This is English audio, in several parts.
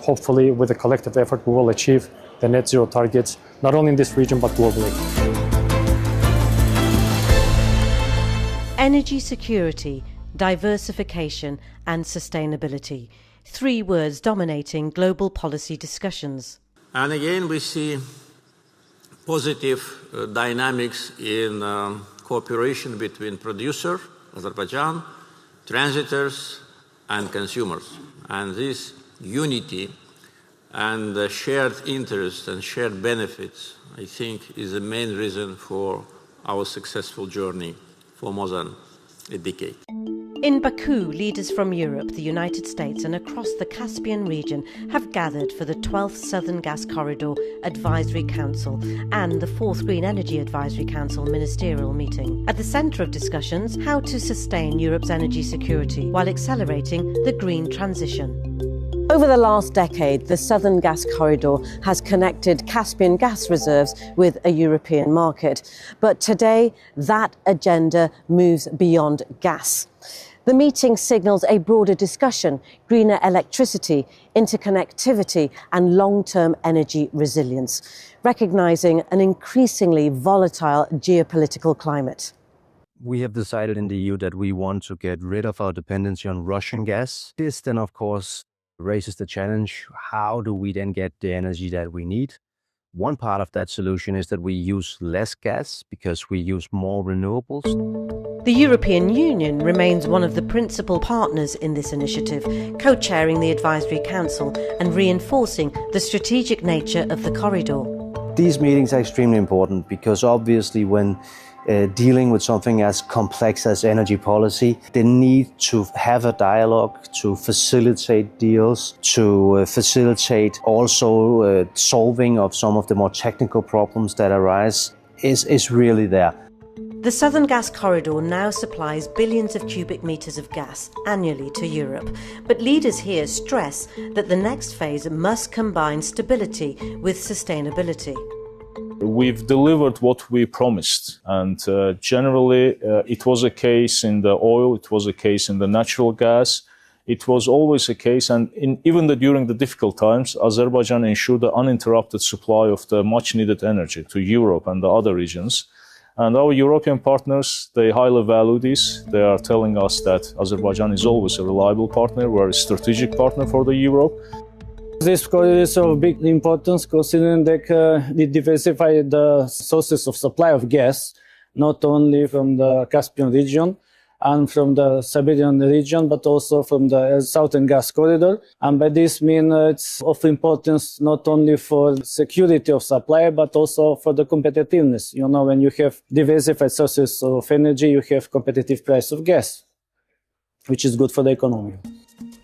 hopefully with a collective effort we will achieve the net zero targets, not only in this region but globally. Energy security, diversification and sustainability. 3 words dominating global policy discussions. And again, we see positive dynamics in cooperation between producer, Azerbaijan, transitors and consumers. And this unity and shared interest and shared benefits, I think, is the main reason for our successful journey for more than a decade. In Baku, leaders from Europe, the United States and across the Caspian region have gathered for the 12th Southern Gas Corridor Advisory Council and the 4th Green Energy Advisory Council ministerial meeting. At the centre of discussions, how to sustain Europe's energy security while accelerating the green transition. Over the last decade, the Southern Gas Corridor has connected Caspian gas reserves with a European market. But today, that agenda moves beyond gas. The meeting signals a broader discussion: greener electricity, interconnectivity and long-term energy resilience, recognising an increasingly volatile geopolitical climate. We have decided in the EU that we want to get rid of our dependency on Russian gas. This then, of course, raises the challenge: how do we then get the energy that we need? One part of that solution is that we use less gas because we use more renewables. The European Union remains one of the principal partners in this initiative, co-chairing the Advisory Council and reinforcing the strategic nature of the corridor. These meetings are extremely important because obviously when dealing with something as complex as energy policy, they need to have a dialogue to facilitate deals, to facilitate also solving of some of the more technical problems that arise is really there. The Southern Gas Corridor now supplies billions of cubic metres of gas annually to Europe, but leaders here stress that the next phase must combine stability with sustainability. We've delivered what we promised, and generally it was a case in the oil, it was a case in the natural gas, it was always a case, and even during the difficult times, Azerbaijan ensured the uninterrupted supply of the much needed energy to Europe and the other regions. And our European partners, they highly value this. They are telling us that Azerbaijan is always a reliable partner, we're a strategic partner for the Europe. This corridor is of big importance considering that it diversifies the sources of supply of gas, not only from the Caspian region and from the Siberian region, but also from the Southern Gas Corridor. And by this means it's of importance not only for security of supply, but also for the competitiveness. You know, when you have diversified sources of energy, you have competitive price of gas, which is good for the economy.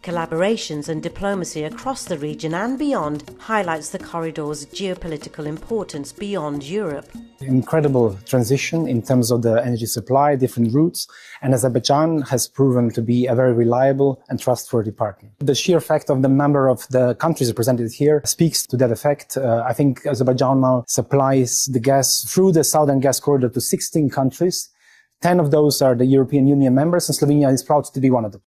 Collaborations and diplomacy across the region and beyond highlights the corridor's geopolitical importance beyond Europe. Incredible transition in terms of the energy supply, different routes, and Azerbaijan has proven to be a very reliable and trustworthy partner. The sheer fact of the number of the countries represented here speaks to that effect. I think Azerbaijan now supplies the gas through the Southern Gas Corridor to 16 countries. 10 of those are the European Union members, and Slovenia is proud to be one of them.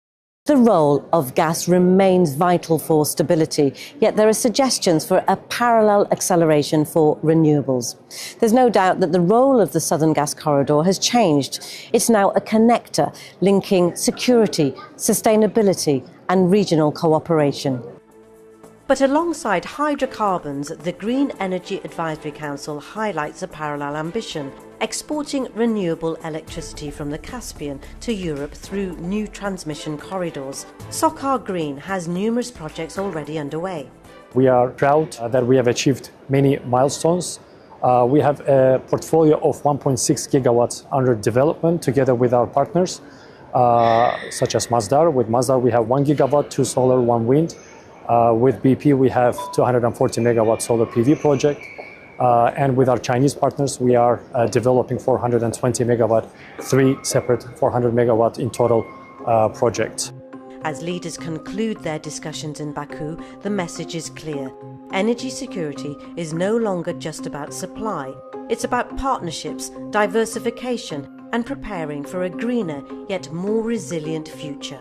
The role of gas remains vital for stability, yet there are suggestions for a parallel acceleration for renewables. There's no doubt that the role of the Southern Gas Corridor has changed. It's now a connector linking security, sustainability and regional cooperation. But alongside hydrocarbons, the Green Energy Advisory Council highlights a parallel ambition: exporting renewable electricity from the Caspian to Europe through new transmission corridors. Sokar Green has numerous projects already underway. We are proud that we have achieved many milestones. We have a portfolio of 1.6 gigawatts under development together with our partners, such as Masdar. With Masdar, we have 1 gigawatt, 2 solar, 1 wind. With BP, we have 240 megawatt solar PV project. And with our Chinese partners, we are developing 420 megawatt, 3 separate 400 megawatt in total projects. As leaders conclude their discussions in Baku, the message is clear. Energy security is no longer just about supply. It's about partnerships, diversification, and preparing for a greener yet more resilient future.